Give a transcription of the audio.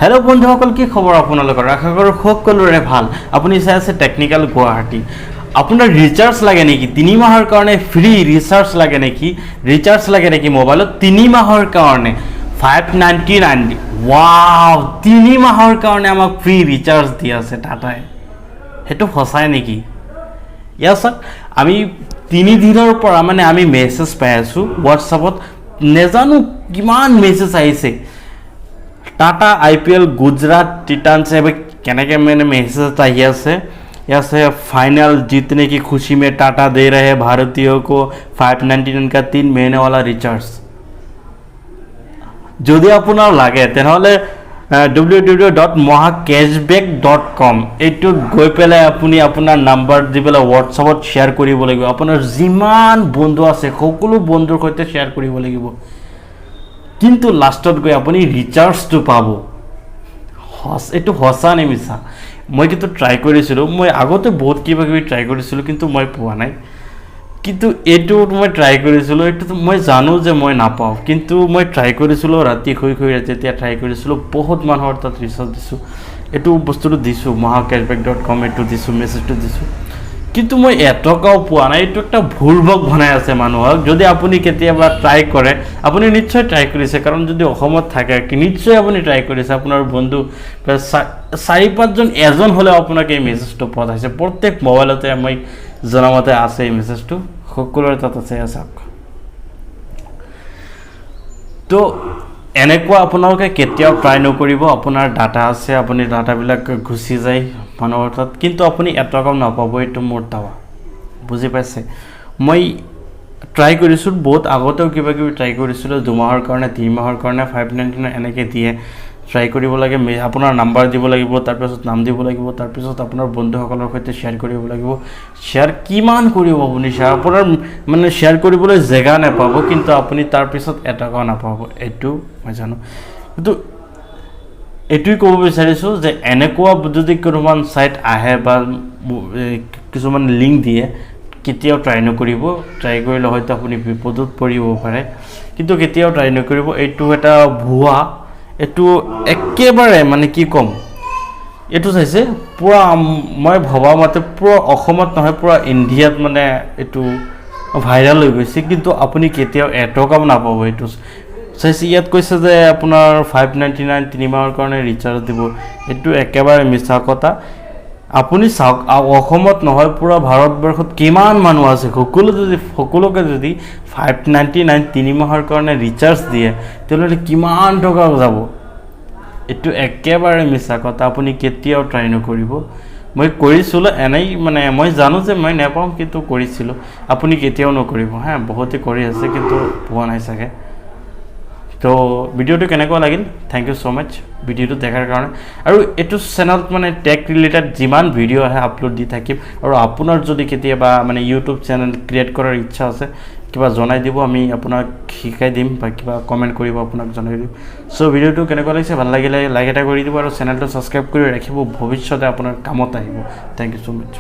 hello बंधुসকল কি খবৰ আপোনালোকৰ আশা কৰো সকলোৰে ভাল আপুনি চাই আছে টেকনিক্যাল গুৱাহাটী আপোনাৰ ৰিচাৰ্জ লাগে নেকি 3 মাহৰ কাৰণে ফ্ৰী ৰিচাৰ্জ লাগে নেকি মোবাইলত 3 মাহৰ কাৰণে 599 ওয়াও 3 মাহৰ কাৰণে আমাক ফ্ৰী ৰিচাৰ্জ দি আছে টাটাই হেতু ফসাই নেকি ইয়াছক আমি 3 দিনৰ পৰা মানে আমি মেছেজ পাই আছো WhatsAppত নেজানো কিমান মেছেজ আহিছে टाटा IPL गुजरात टाइटंस से केनेके मैंने मैसेज आई से यहाँ फाइनल जीतने की खुशी में टाटा दे रहे हैं भारतीयों को 599 का 3 महीने वाला रिचार्ज যদি আপোনাৰ লাগে তেনহলে www.mohacashback.com এইটোত গৈ পেলাই আপুনি আপোনাৰ নাম্বাৰ দি পেলাই WhatsAppত শেয়াৰ কৰিব লাগিব আপোনাৰ যিমান বন্ধু আছে সকলো বন্ধুৰ সৈতে শেয়াৰ কৰিব লাগিব কিন্তু লাষ্টত গৈ আপুনি ৰিচাৰ্জটো পাব এটো হসা নে মিছা মই কিন্তু ট্ৰাই কৰিছিলো মই আগতে বহুত কিবা কিবি ট্ৰাই কৰিছিলো কিন্তু মই পোৱা নাই কিন্তু এটো মই ট্ৰাই কৰিছিলো এটো মই জানো যে মই নাপাও কিন্তু মই ট্ৰাই কৰিছিলো ৰাতি খুই যেতিয়া ট্ৰাই কৰিছিলো বহুত মানুহৰ তাত ৰিচাৰ্জ দিছো এটো বস্তুটো দিছো mohacashback.com এটো দিছো মেছেজটো দিছো কিন্তু মই এটকাও পোৱা নাই এটো একটা ভুলভক বনাই আছে মানুহক যদি আপুনি কেতিয়াবা ট্রাই কৰে আপুনি নিশ্চয় ট্ৰাই কৰিছে কাৰণ যদি অসমত থাকে কি নিশ্চয় আপুনি ট্ৰাই কৰিছে আপোনাৰ বন্ধু 4-5 জন এজন হলে আপোনাক এই মেছেজটো পঠাইছে প্ৰত্যেক মোবাইলতে মই জনামতে আছে এই মেছেজটো সকলোৰে তাত আছে আছক তো এনেকুৱা আপোনালোকে কেতিয়াও ট্ৰাই নকৰিব আপোনাৰ ডাটা আছে আপুনি ডাটা বিলাক ঘুচি যায় মানুহৰ তাত কিন্তু আপুনি এটকাও নাপাব এটো মোৰ দাৱা বুজি পাইছে মই ট্ৰাই কৰিছো বহুত আগতেও কিবা কিবি ট্ৰাই কৰিছিলো 2 মাহৰ কাৰণে 3 মাহৰ কাৰণে 599 এনেকে দিয়ে ট্ৰাই কৰিব লাগে আপোনাৰ নাম্বাৰ দিব লাগিব তাৰ পিছত নাম দিব লাগিব তাৰ পিছত আপোনাৰ বন্ধুসকলৰ সৈতে শেয়াৰ কৰিব লাগিব শেয়াৰ কিমান কৰিব আপুনি আপোনাৰ মানে শেয়াৰ কৰিবলৈ জায়গা নাপাব কিন্তু আপুনি তাৰ পিছত এটকাও নাপাব এটো মই জানো কিন্তু এটুই ক'ব বিচাৰিছো যে এনেকুৱা যদি কোনোবান সাইট আহে বা কিছুমান লিংক দিয়ে কেতিয়াও ট্ৰাই নকৰিব ট্ৰাই কৰিলে হয়তো আপুনি বিপদত পৰিব পাৰে কিন্তু কেতিয়াও ট্ৰাই নকৰিব এটো এটা ভুয়া এটো একেবাৰে মানে কি কম এটো চাইছে পুৰা মই ভবা মতে পুৰা অসমত নহয় পুৰা ইন্ডিয়াত মানে এটো ভাইৰাল হৈ গৈছে কিন্তু আপুনি কেতিয়াও এটকাও নাপাব এটো চাইছে ইয়াত কৈছে যে আপোনাৰ 599 3 মাহৰ কাৰণে ৰিচাৰ্জ দিব এটো একেবাৰে মিছা কথা আপুনি চাওক অসমত নহয় পুৰা ভাৰতবৰ্ষত কিমান মানুহ আছে সকলোকে যদি 599 3 মাহৰ কাৰণে ৰিচাৰ্জ দিয়ে তেলে কিমান টকা যাব এটো একেবাৰে মিছা কথা আপুনি কেতিয়াও ট্ৰাই নকৰিব মই কৰিছিল এনেই মানে মই জানো যে মই নেপাম কিন্তু কৰিছিল আপুনি কেতিয়াও নকৰিব হ্যাঁ বহুতে কৰি আছে কিন্তু পোৱা নাই চাগে তো ভিডিওটো কেনেকুৱা লাগিল থ্যাংক ইউ সো মাচ ভিডিওটো দেখাৰ কাৰণে আৰু এটো চেনেলত মানে টেক ৰিলেটেড যিমান ভিডিও আহে আপলোড দি থাকিম আৰু আপোনাৰ যদি কেতিয়াবা মানে ইউটিউব চেনেল ক্ৰিয়েট কৰাৰ ইচ্ছা আছে কিবা জনাই দিব আমি আপোনাক শিকাই দিম বা কিবা কমেন্ট কৰিব আপোনাক জনাই দিম সো ভিডিওটো কেনেকুৱা লাগিছে ভাল লাগিলে লাইক এটা কৰি দিব আৰু চেনেলটো সাবস্ক্ৰাইব কৰি ৰাখিব ভৱিষ্যতে আপোনাৰ কামত আহিব থ্যাংক ইউ সো মাচ